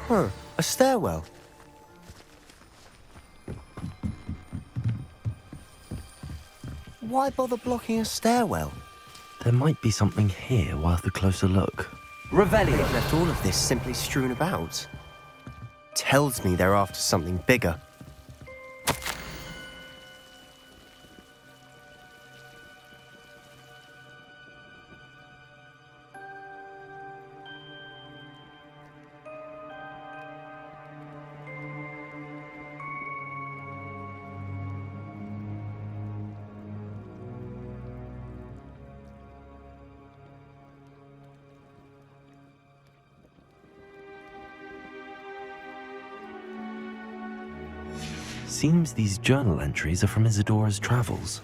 Huh, a stairwell. Why bother blocking a stairwell? There might be something here worth a closer look. Revelio left all of this simply strewn about. Tells me they're after something bigger. Seems these journal entries are from Isadora's travels.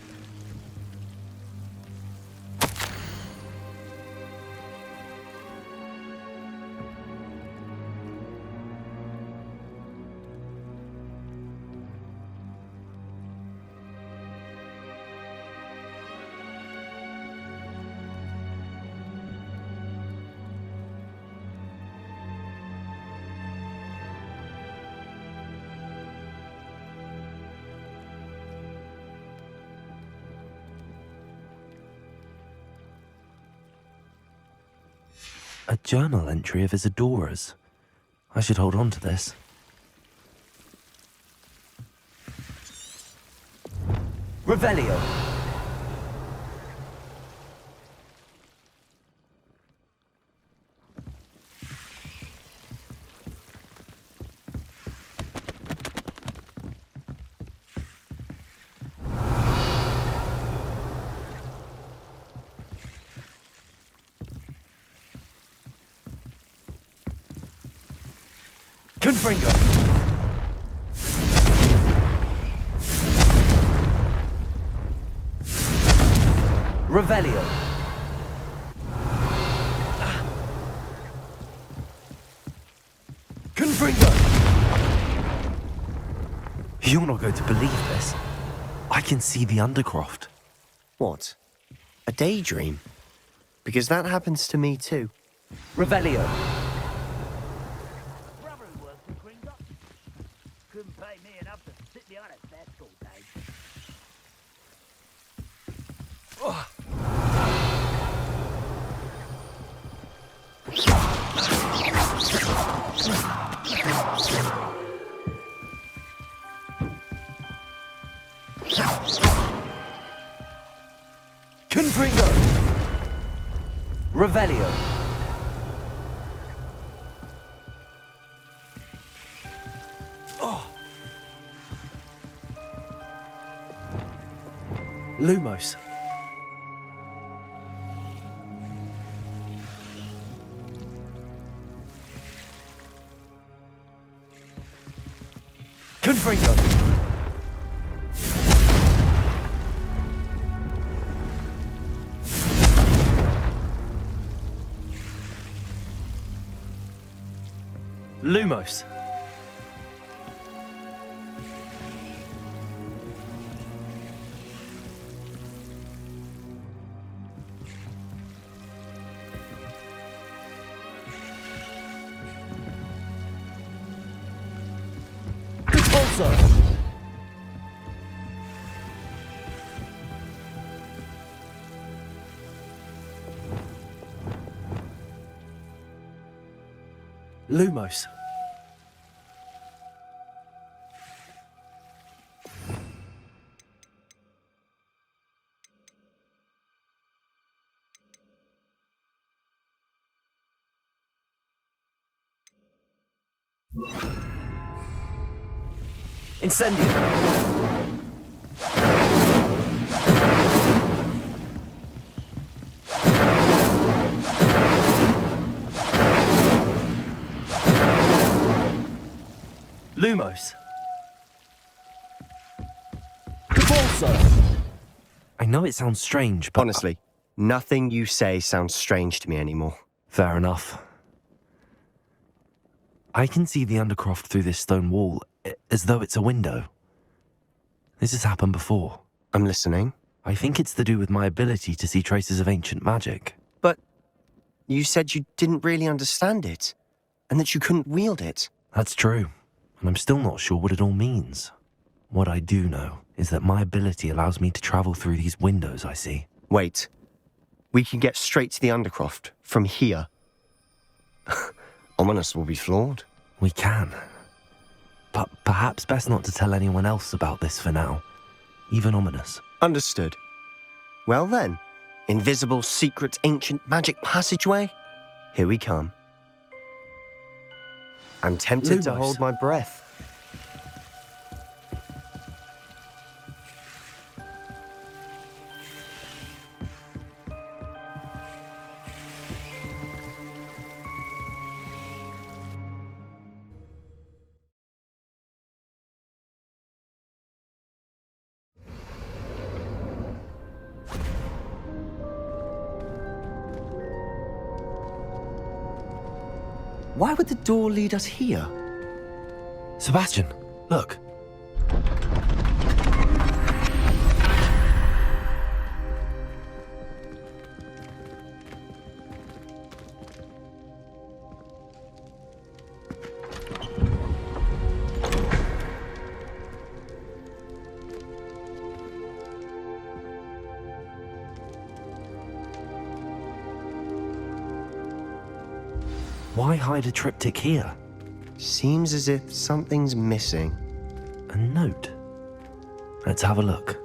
A journal entry of Isadora's. I should hold on to this. Revelio. Confringo. Revelio. Confringo. You're not going to believe this. I can see the Undercroft. What? A daydream? Because that happens to me too. Revelio. Couldn't pay me enough to sit behind a desk all day. Confringo. Revelio. Lumos. Confringo. Lumos. Lumos. Incendio. Lumos. I know it sounds strange, but... Honestly, nothing you say sounds strange to me anymore. Fair enough. I can see the Undercroft through this stone wall, as though it's a window. This has happened before. I'm listening. I think it's to do with my ability to see traces of ancient magic. But you said you didn't really understand it, and that you couldn't wield it. That's true, and I'm still not sure what it all means. What I do know is that my ability allows me to travel through these windows I see. Wait. We can get straight to the Undercroft from here. Ominous will be floored. We can. But perhaps best not to tell anyone else about this for now. Even Ominous. Understood. Well then, invisible, secret, ancient magic passageway, here we come. I'm tempted to Lumos. hold my breath. Why would the door lead us here? Sebastian, look. Why hide a triptych here? Seems as if something's missing. A note. Let's have a look.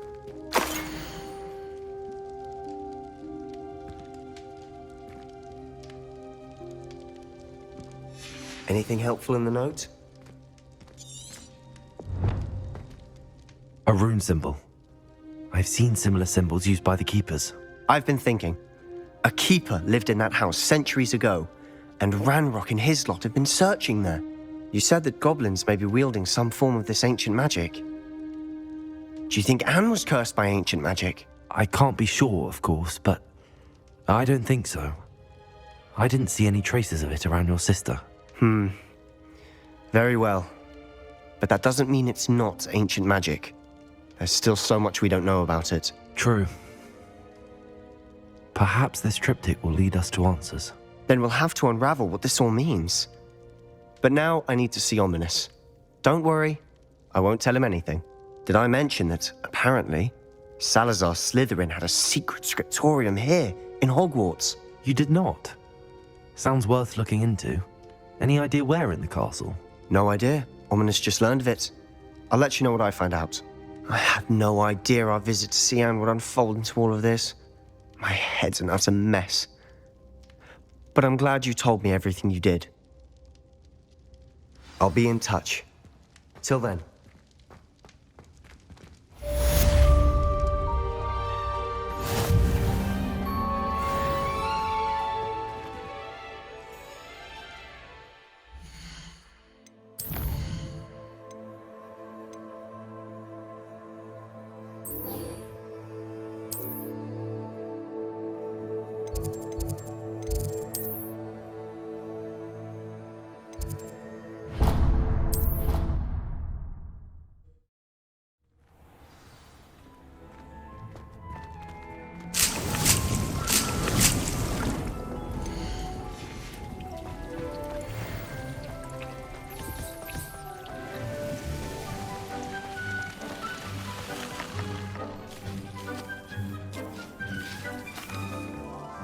Anything helpful in the note? A rune symbol. I've seen similar symbols used by the keepers. I've been thinking. A keeper lived in that house centuries ago, and Ranrock and his lot have been searching there. You said that goblins may be wielding some form of this ancient magic. Do you think Anne was cursed by ancient magic? I can't be sure, of course, but I don't think so. I didn't see any traces of it around your sister. Very well. But that doesn't mean it's not ancient magic. There's still so much we don't know about it. True. Perhaps this triptych will lead us to answers. Then we'll have to unravel what this all means. But now I need to see Ominous. Don't worry, I won't tell him anything. Did I mention that, apparently, Salazar Slytherin had a secret scriptorium here, in Hogwarts? You did not? Sounds worth looking into. Any idea where in the castle? No idea. Ominous just learned of it. I'll let you know what I find out. I had no idea our visit to Cian would unfold into all of this. My head's an utter mess. But I'm glad you told me everything you did. I'll be in touch. Till then.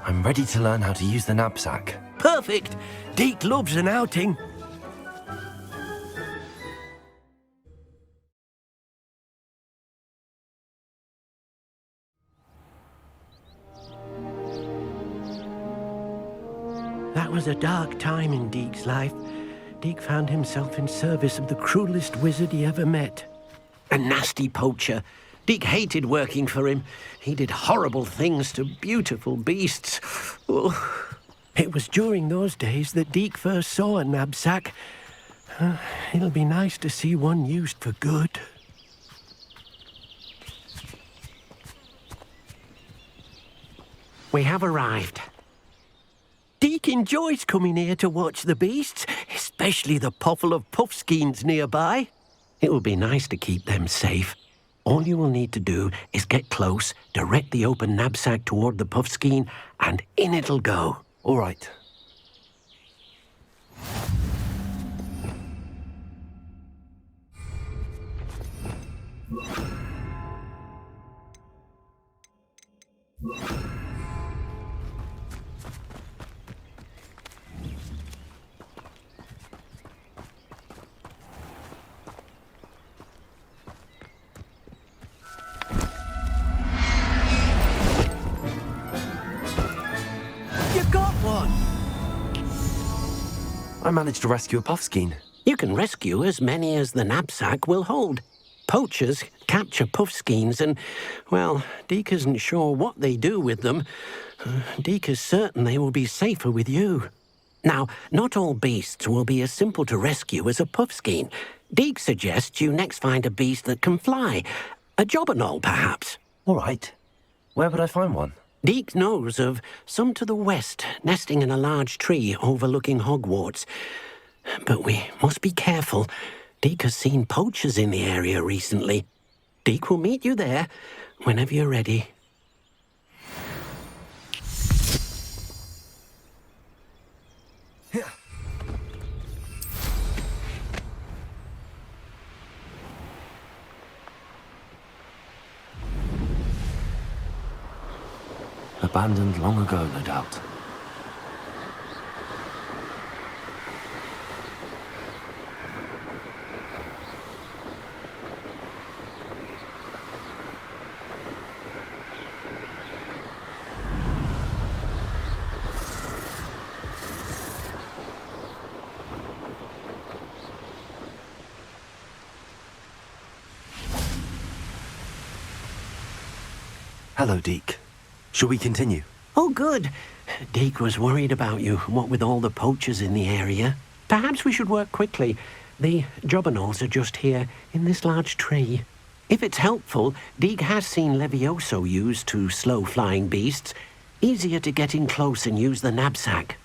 I'm ready to learn how to use the knapsack. Perfect! Deke loves an outing. That was a dark time in Deke's life. Deke found himself in service of the cruelest wizard he ever met. A nasty poacher. Deke hated working for him. He did horrible things to beautiful beasts. Oh. It was during those days that Deke first saw a knapsack. It'll be nice to see one used for good. We have arrived. Deke enjoys coming here to watch the beasts, especially the potful of Puffskeins nearby. It will be nice to keep them safe. All you will need to do is get close, direct the open knapsack toward the Puffskein, and in it'll go. All right. You got one! I managed to rescue a Puffskein. You can rescue as many as the knapsack will hold. Poachers capture Puffskeins and, well, Deke isn't sure what they do with them. Deke is certain they will be safer with you. Now, not all beasts will be as simple to rescue as a Puffskein. Deke suggests you next find a beast that can fly. A Jobberknoll, perhaps. All right. Where would I find one? Deke knows of some to the west, nesting in a large tree overlooking Hogwarts. But we must be careful. Deke has seen poachers in the area recently. Deke will meet you there whenever you're ready. Abandoned long ago, no doubt. Hello, Deke. Shall we continue? Oh, good. Deke was worried about you, what with all the poachers in the area. Perhaps we should work quickly. The Jobberknolls are just here, in this large tree. If it's helpful, Deke has seen Levioso used to slow flying beasts. Easier to get in close and use the knapsack.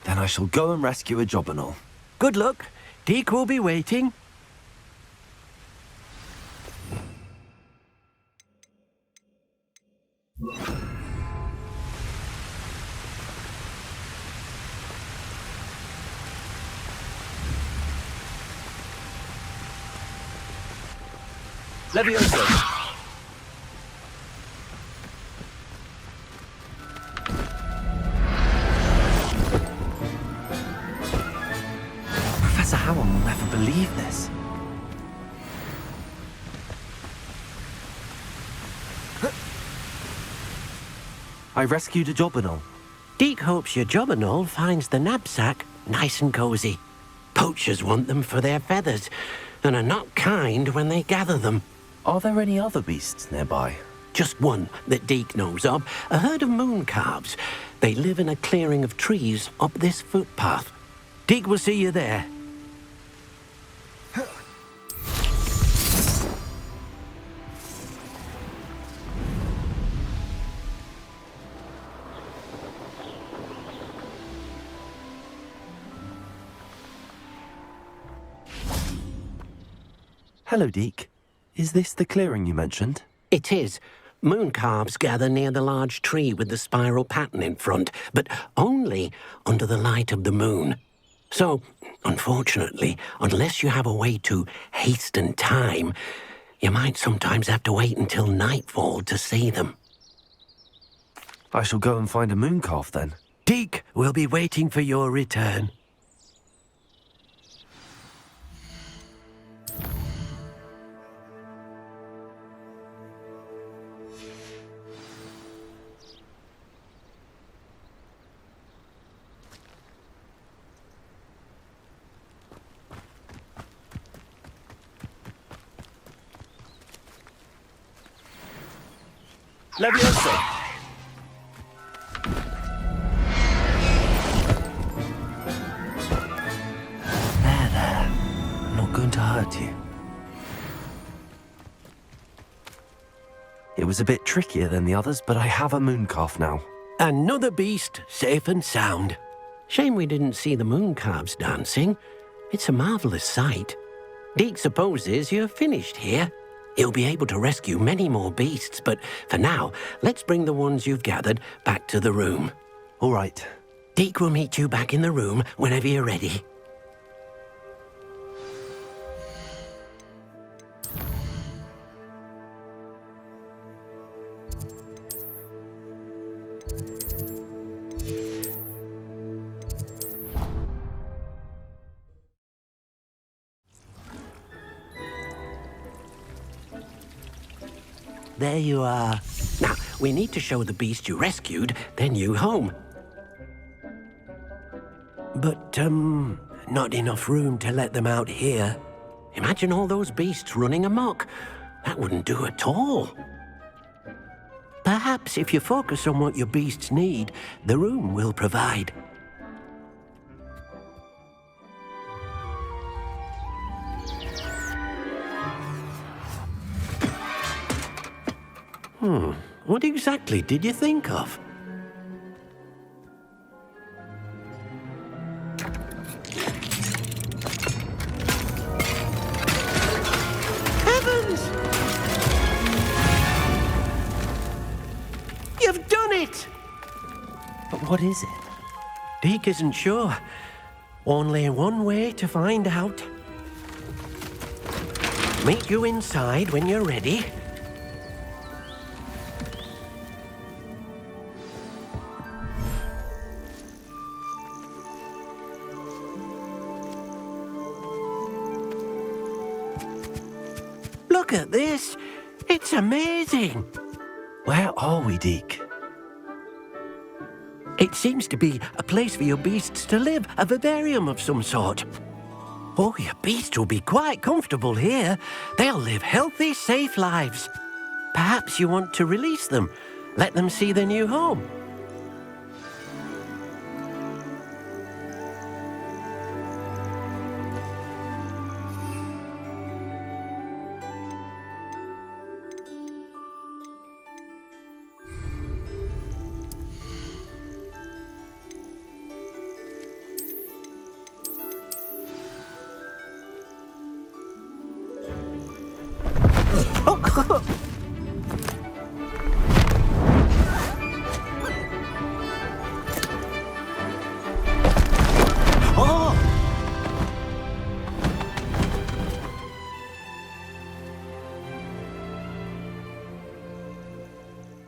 Then I shall go and rescue a Jobberknoll. Good luck. Deke will be waiting. Levioso! Professor Howell will never believe this. I rescued a Jobberknoll. Deke hopes your Jobberknoll finds the knapsack nice and cozy. Poachers want them for their feathers, and are not kind when they gather them. Are there any other beasts nearby? Just one that Deke knows of, a herd of moon calves. They live in a clearing of trees up this footpath. Deke will see you there. Hello, Deke. Is this the clearing you mentioned? It is. Moon calves gather near the large tree with the spiral pattern in front, but only under the light of the moon. So, unfortunately, unless you have a way to hasten time, you might sometimes have to wait until nightfall to see them. I shall go and find a moon calf then. Deke will be waiting for your return. Levioso! There. I'm not going to hurt you. It was a bit trickier than the others, but I have a moon calf now. Another beast, safe and sound. Shame we didn't see the moon calves dancing. It's a marvelous sight. Deke supposes you're finished here. He'll be able to rescue many more beasts, but for now, let's bring the ones you've gathered back to the room. All right. Deke will meet you back in the room whenever you're ready. There you are. Now, we need to show the beast you rescued their new home. But, not enough room to let them out here. Imagine all those beasts running amok. That wouldn't do at all. Perhaps if you focus on what your beasts need, the room will provide. What exactly did you think of? Heavens! You've done it! But what is it? Deke isn't sure. Only one way to find out. Meet you inside when you're ready. Look at this. It's amazing. Where are we, Deke? It seems to be a place for your beasts to live, a vivarium of some sort. Oh, your beasts will be quite comfortable here. They'll live healthy, safe lives. Perhaps you want to release them, let them see their new home.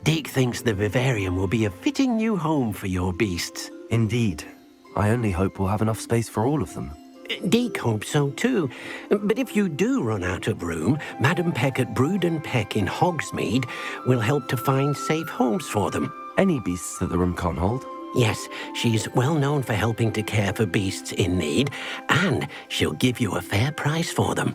Deke thinks the vivarium will be a fitting new home for your beasts. Indeed. I only hope we'll have enough space for all of them. Deke hopes so too. But if you do run out of room, Madam Peck at Brood and Peck in Hogsmeade will help to find safe homes for them. Any beasts that the room can't hold? Yes, she's well known for helping to care for beasts in need, and she'll give you a fair price for them.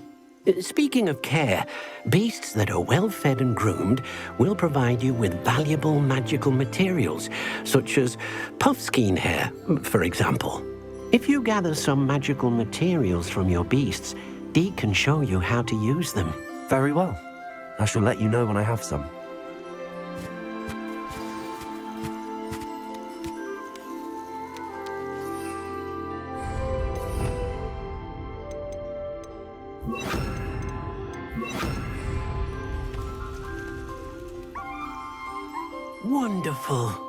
Speaking of care, beasts that are well fed and groomed will provide you with valuable magical materials, such as Puffskein hair, for example. If you gather some magical materials from your beasts, Deke can show you how to use them. Very well. I shall let you know when I have some. Wonderful.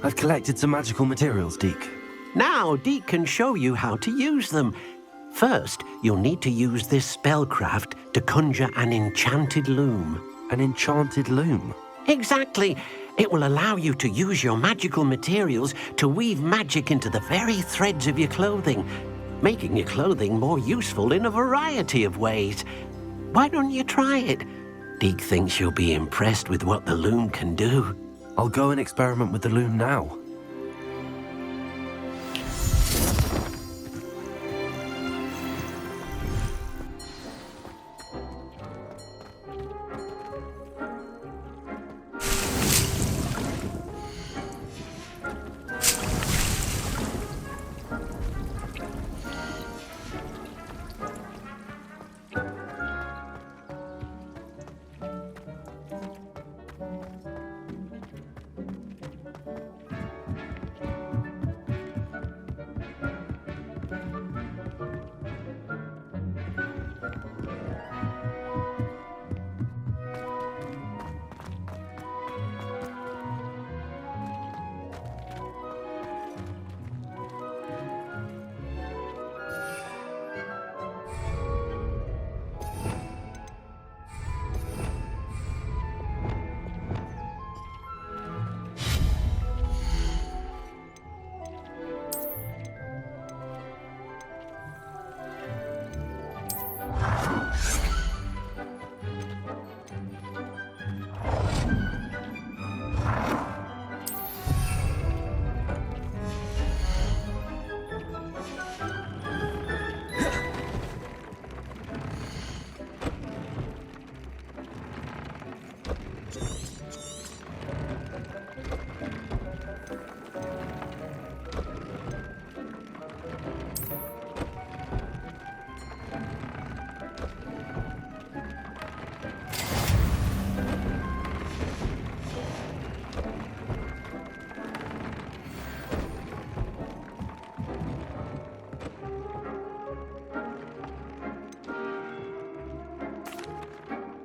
I've collected some magical materials, Deke. Now, Deke can show you how to use them. First, you'll need to use this spellcraft to conjure an enchanted loom. An enchanted loom? Exactly. It will allow you to use your magical materials to weave magic into the very threads of your clothing, making your clothing more useful in a variety of ways. Why don't you try it? Deke thinks you'll be impressed with what the loom can do. I'll go and experiment with the loom now.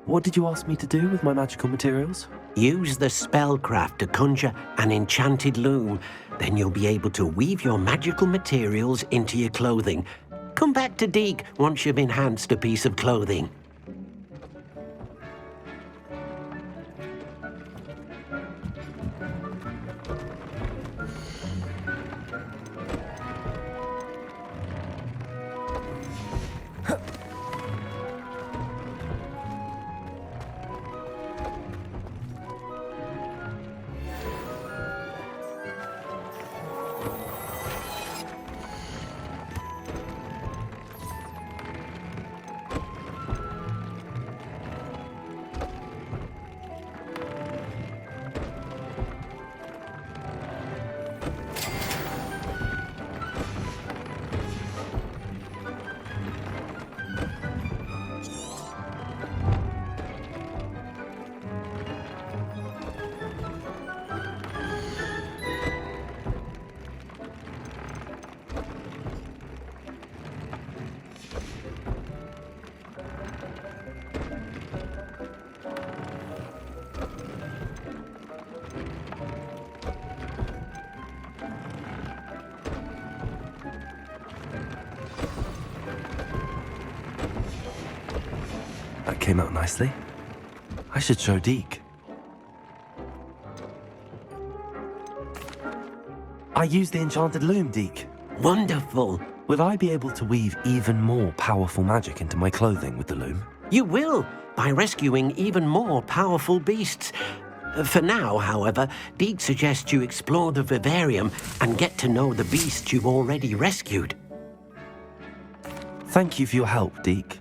What did you ask me to do with my magical materials? Use the spellcraft to conjure an enchanted loom. Then you'll be able to weave your magical materials into your clothing. Come back to Deke once you've enhanced a piece of clothing. That came out nicely. I should show Deke. I used the enchanted loom, Deke. Wonderful. Will I be able to weave even more powerful magic into my clothing with the loom? You will, by rescuing even more powerful beasts. For now, however, Deke suggests you explore the vivarium and get to know the beasts you've already rescued. Thank you for your help, Deke.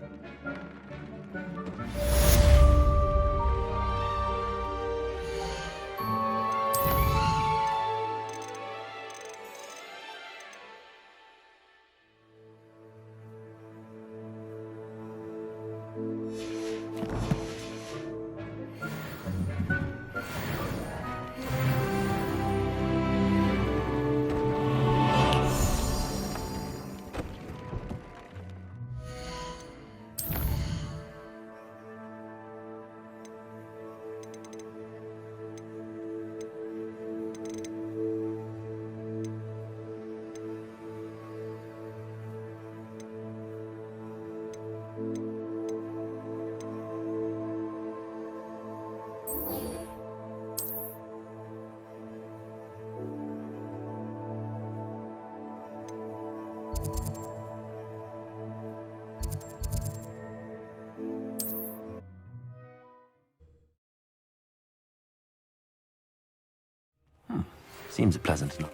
Seems pleasant enough.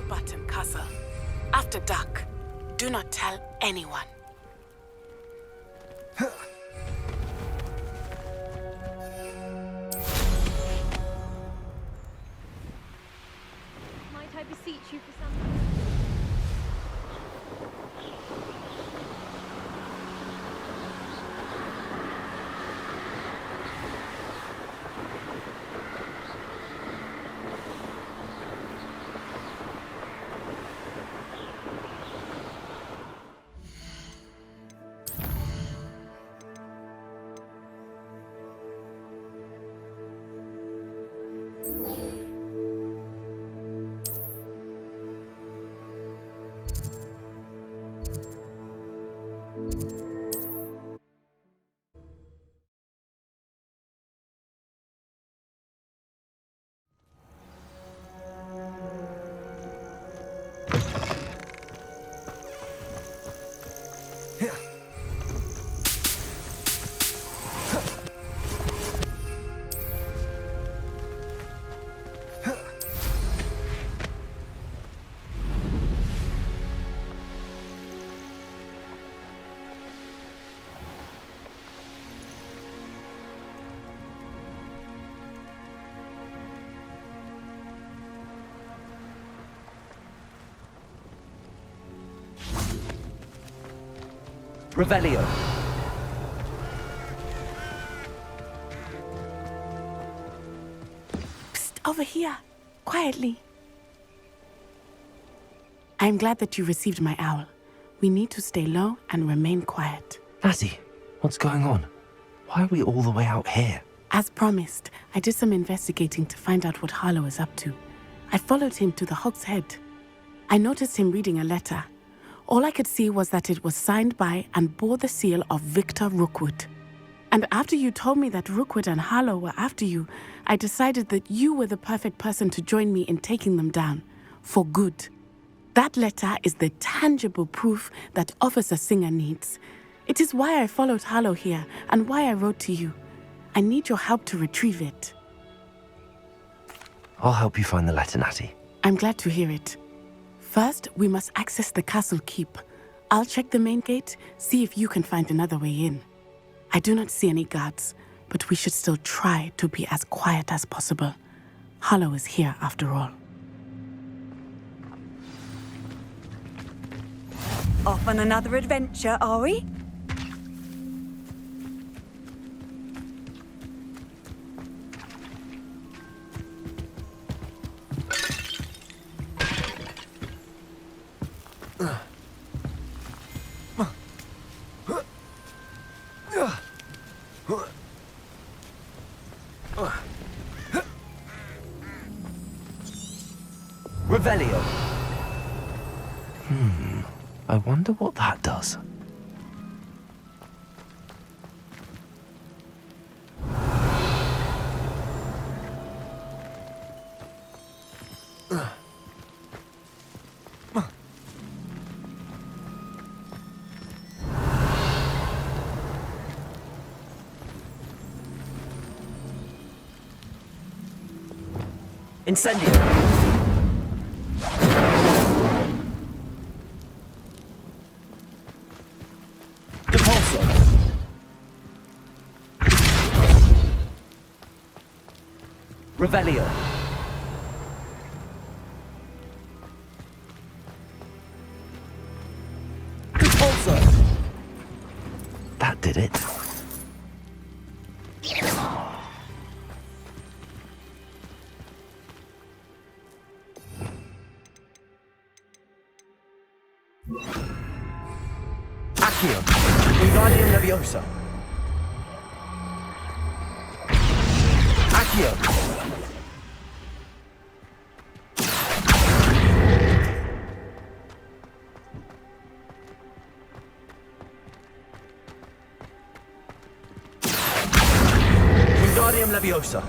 Button Castle. After dark. Do not tell anyone. Might I beseech you for something? Revelio. Psst, over here. Quietly. I'm glad that you received my owl. We need to stay low and remain quiet. Natty, what's going on? Why are we all the way out here? As promised, I did some investigating to find out what Harlow is up to. I followed him to the Hog's Head. I noticed him reading a letter. All I could see was that it was signed by and bore the seal of Victor Rookwood. And after you told me that Rookwood and Harlow were after you, I decided that you were the perfect person to join me in taking them down. For good. That letter is the tangible proof that Officer Singer needs. It is why I followed Harlow here and why I wrote to you. I need your help to retrieve it. I'll help you find the letter, Natty. I'm glad to hear it. First, we must access the castle keep. I'll check the main gate, see if you can find another way in. I do not see any guards, but we should still try to be as quiet as possible. Harlow is here after all. Off on another adventure, are we? Revelio. I wonder what that does. Incendio. Depulso. Revelio. Depulso. That did it. Accio. Wingardium Leviosa. Accio. Wingardium Leviosa.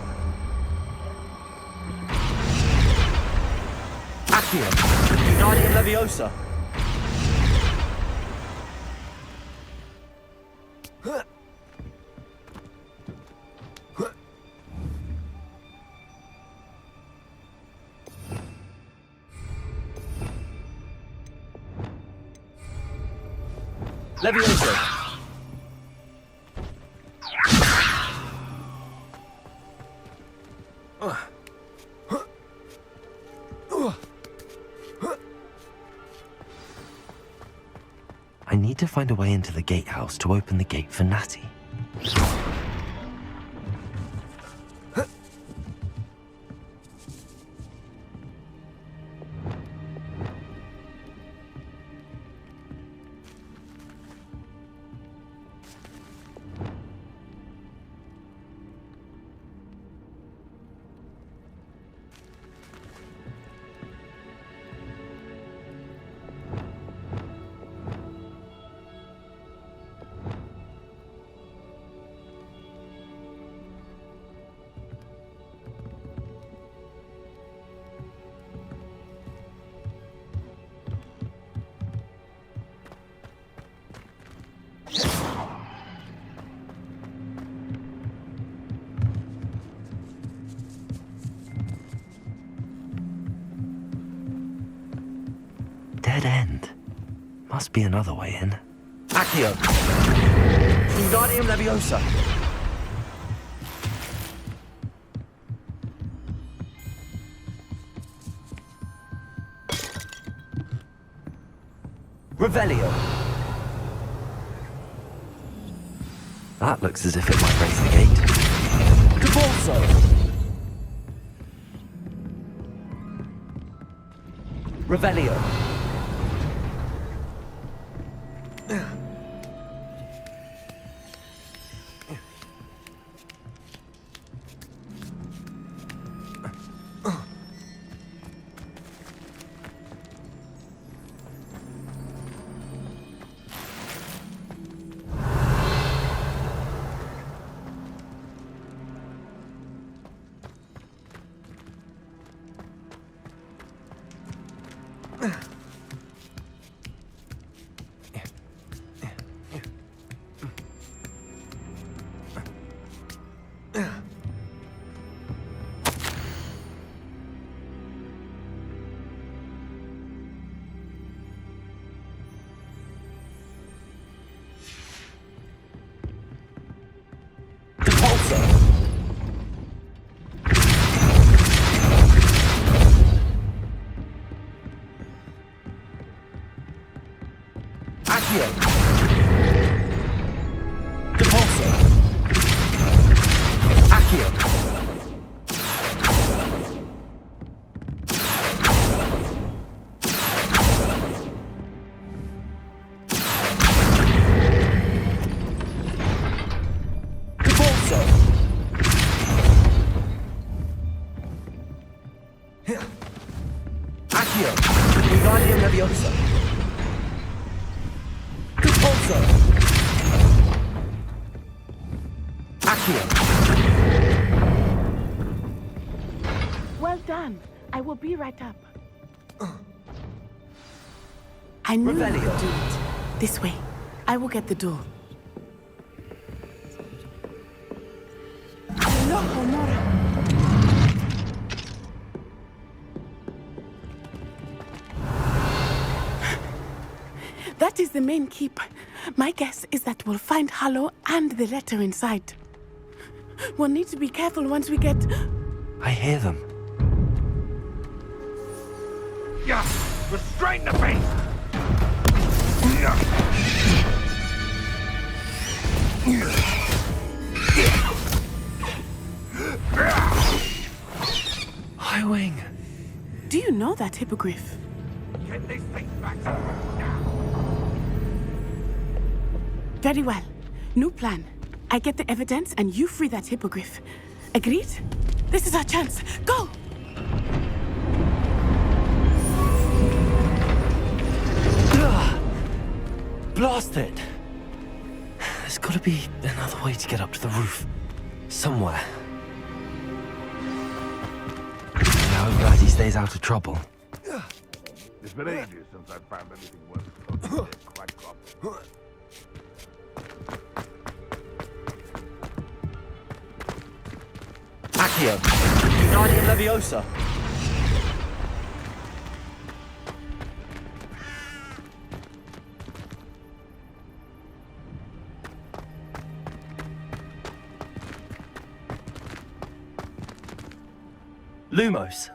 Accio. Wingardium Leviosa. Leviosa. I need to find a way into the gatehouse to open the gate for Natty. Dead end. Must be another way in. Accio. Wingardium Leviosa. Revelio. That looks as if it might raise the gate. Cabalso. Revelio. Wingardium Leviosa. Repulso. Accio. Well done. I will be right up. I knew you Revelio. could do it. This way. I will get the door. Loco Mora. That is the main keep. My guess is that we'll find Hallow and the letter inside. We'll need to be careful once we get... I hear them. Yeah! Restrain the beast! Highwing. Do you know that hippogriff? Get these things back to the room now! Very well. New plan. I get the evidence and you free that hippogriff. Agreed? This is our chance. Go! Blast it! There's gotta be another way to get up to the roof. Somewhere. I hope Ratty stays out of trouble. It's been ages since I've found anything worth cooking. Quite crop. Accio. Wingardium Leviosa. Lumos.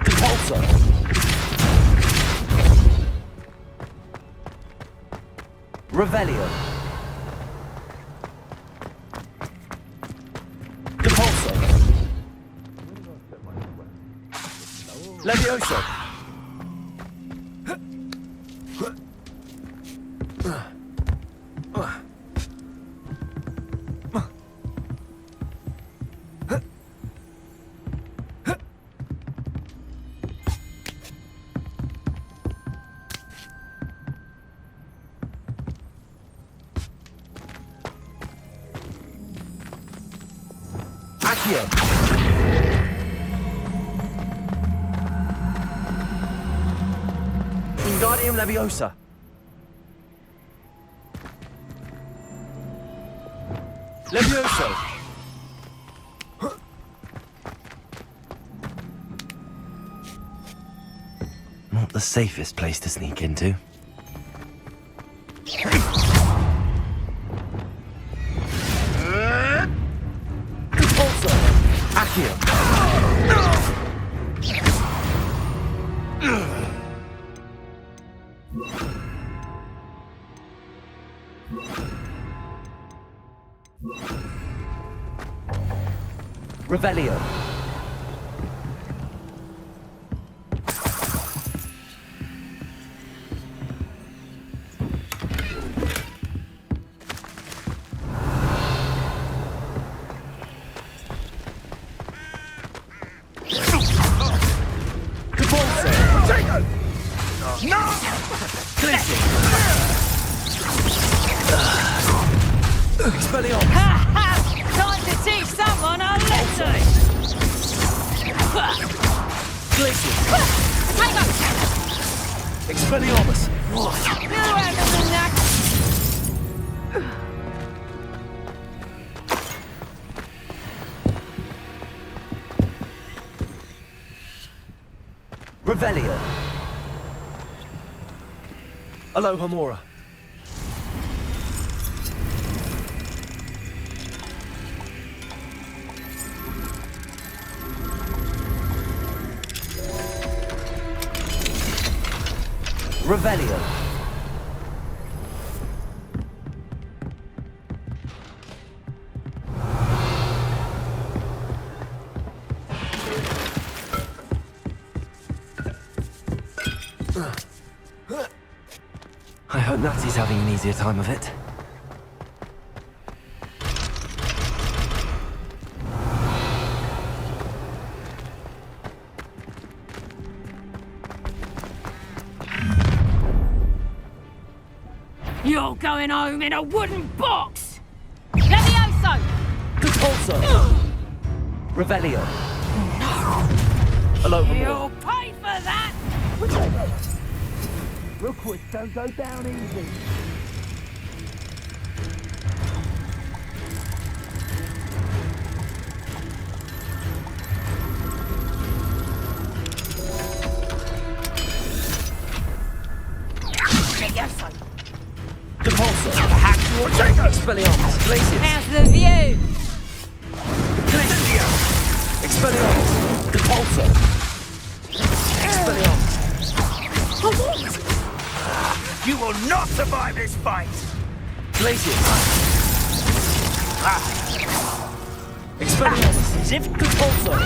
Compulsor. Revelio. Compulsor. Levioso. Accio. Wingardium Leviosa. Levioso. Not the safest place to sneak into. Compulsor. Accio. Revelio. Compulsor. No! Glisten. Expelliarmus. Ha ha! Time to teach someone a lesson! Glisten. Hang on! Expelliarmus. You handle the knack! Revelio. Alohomora. Revelio. I hope Natsy's having an easier time of it. You're going home in a wooden box! Levioso! Compulsor. Revelio. Alohomora. You'll pay for that! Rookwoods don't go down easy. Levioso! Compulsor. Expelliarmus. Glacius. How's the view? Glacius. Expelliarmus. Compulsor. Expelliarmus. You will not survive this fight! Glacius. Expelliarmus. Zift. Compulsor.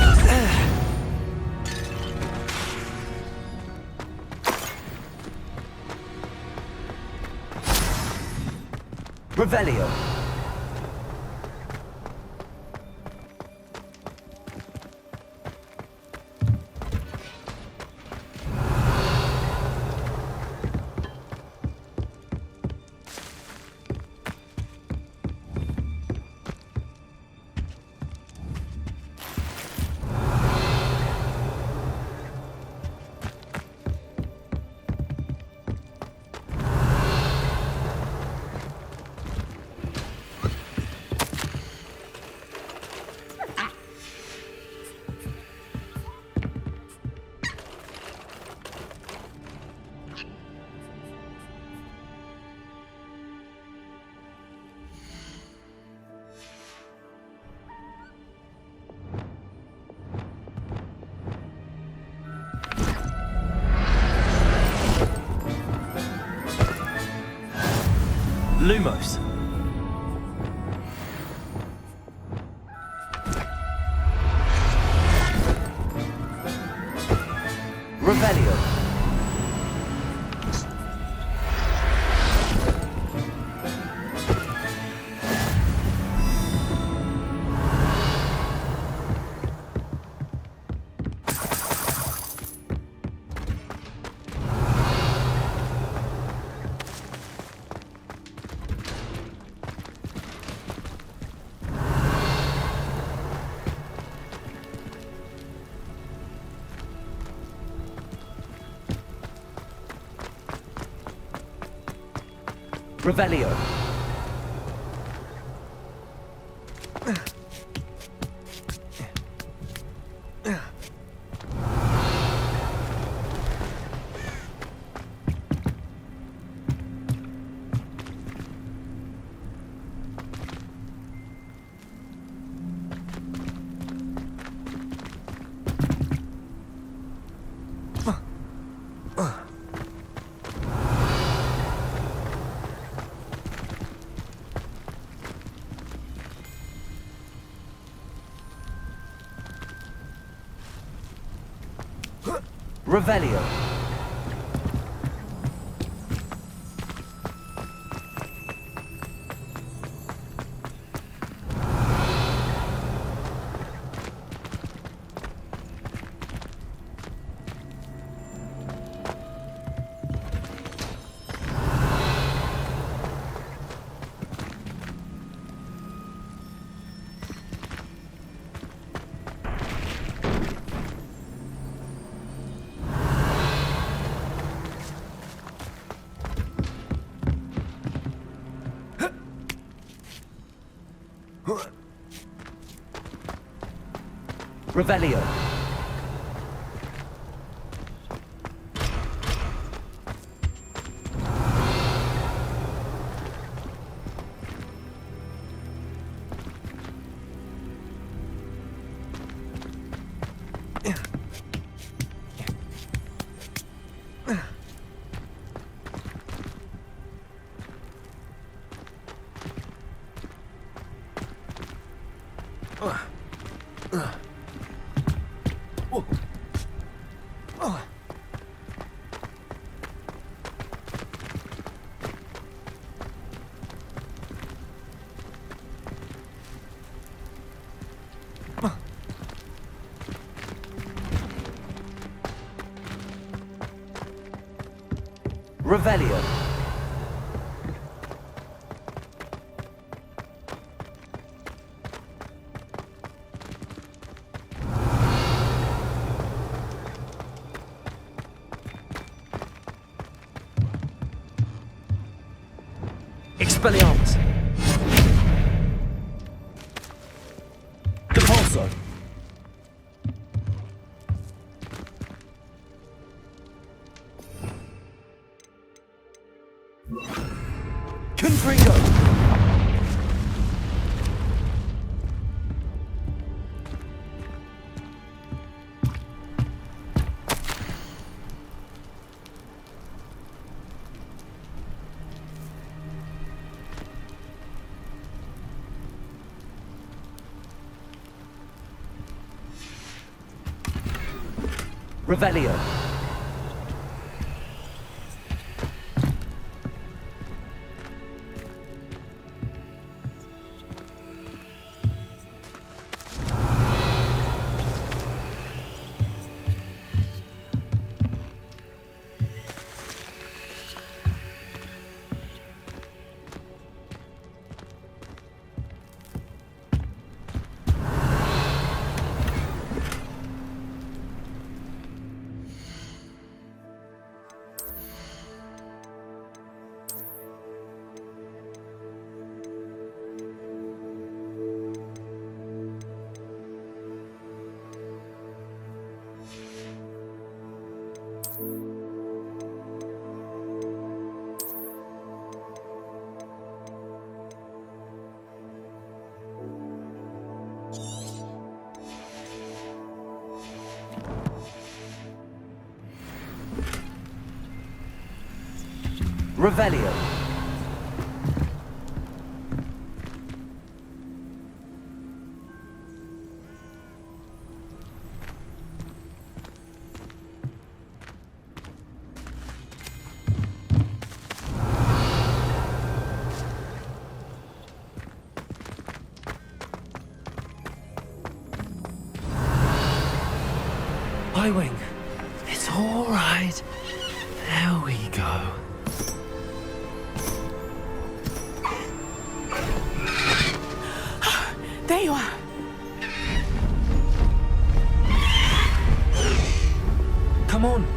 Revelio. Lumos. Revelio. Revelio. Revelio. Revelio. Revelio. Expelliarmus. Depulso. Confringo. Revelio. Revelio. Highwing, it's all right. There we go. There you are. Come on.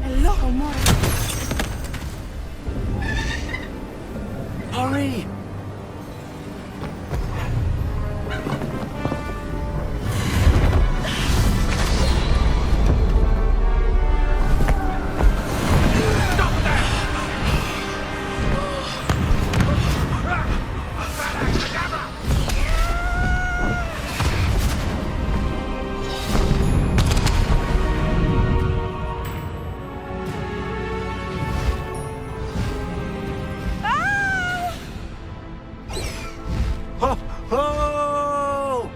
Hello, Amor. Hurry! Ho! Ho!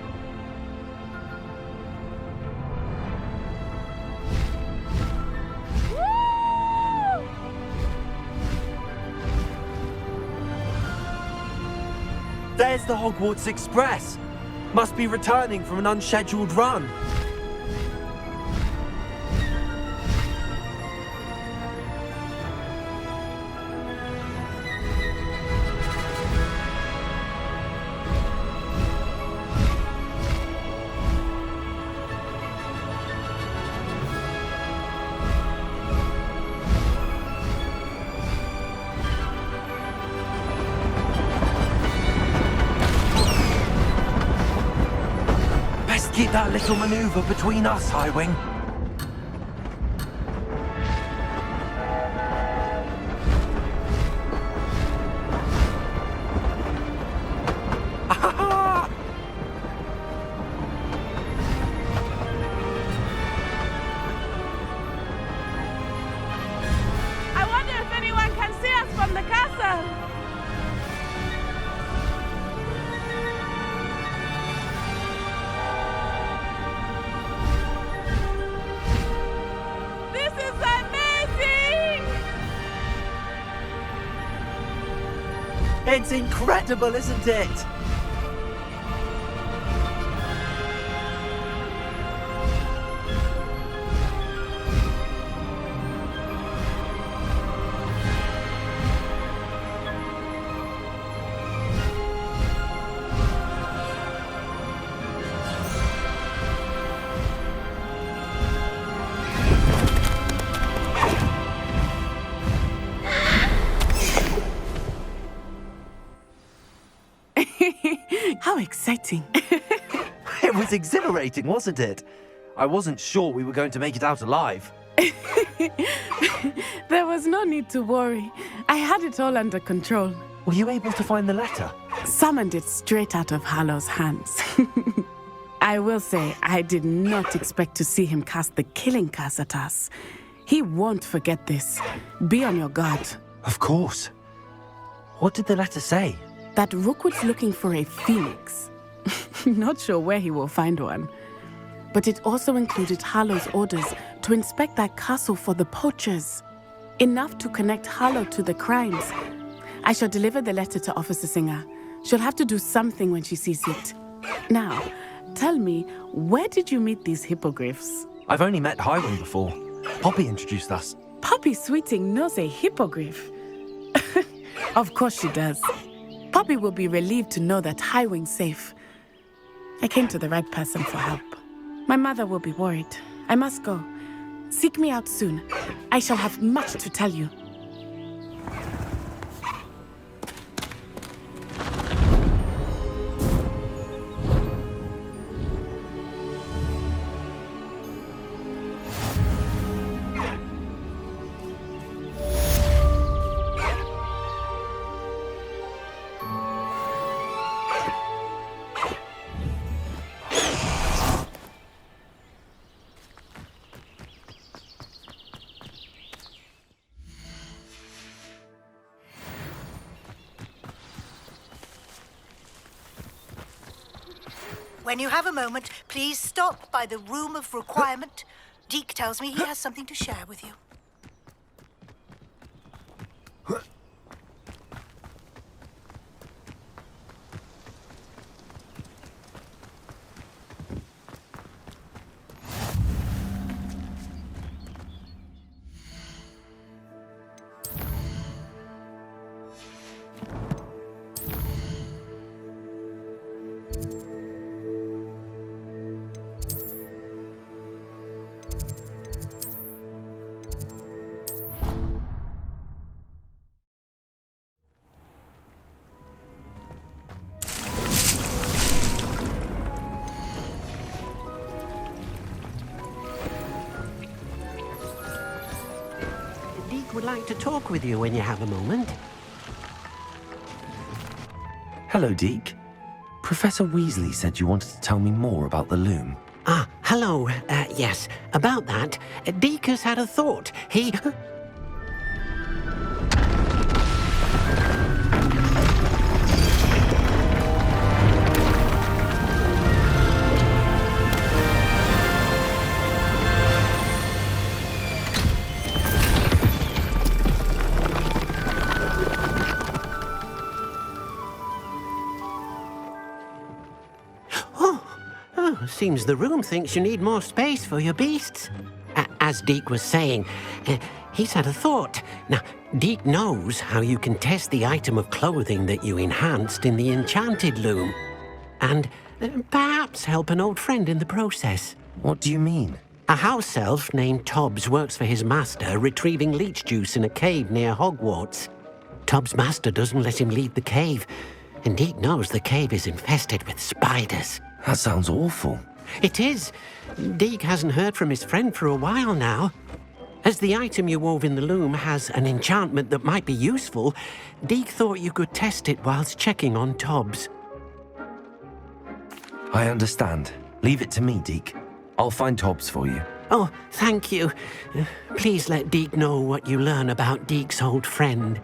There's the Hogwarts Express. Must be returning from an unscheduled run. Best keep that little maneuver between us, Highwing. I wonder if anyone can see us from the castle. This is amazing! It's incredible, isn't it? How exciting. It was exhilarating, wasn't it? I wasn't sure we were going to make it out alive. There was no need to worry. I had it all under control. Were you able to find the letter? Summoned it straight out of Hallow's hands. I will say, I did not expect to see him cast the killing curse at us. He won't forget this. Be on your guard. Of course. What did the letter say? That Rookwood's looking for a phoenix. Not sure where he will find one. But it also included Harlow's orders to inspect that castle for the poachers. Enough to connect Harlow to the crimes. I shall deliver the letter to Officer Singer. She'll have to do something when she sees it. Now, tell me, where did you meet these hippogriffs? I've only met Highwing before. Poppy introduced us. Poppy Sweeting knows a hippogriff. Of course she does. Poppy will be relieved to know that Highwing's safe. I came to the right person for help. My mother will be worried. I must go. Seek me out soon. I shall have much to tell you. When you have a moment, please stop by the Room of Requirement. Deke tells me he has something to share with you. Deek would like to talk with you when you have a moment. Hello, Deke. Professor Weasley said you wanted to tell me more about the loom. Ah, hello. Yes, about that, Deek has had a thought. He... Seems the room thinks you need more space for your beasts. As Deek was saying, he's had a thought. Now, Deek knows how you can test the item of clothing that you enhanced in the enchanted loom. And perhaps help an old friend in the process. What do you mean? A house elf named Tobbs works for his master, retrieving leech juice in a cave near Hogwarts. Tobbs' master doesn't let him leave the cave, and Deek knows the cave is infested with spiders. That sounds awful. It is. Deek hasn't heard from his friend for a while now. As the item you wove in the loom has an enchantment that might be useful, Deek thought you could test it whilst checking on Tobbs. I understand. Leave it to me, Deke. I'll find Tobbs for you. Oh, thank you. Please let Deek know what you learn about Deek's old friend.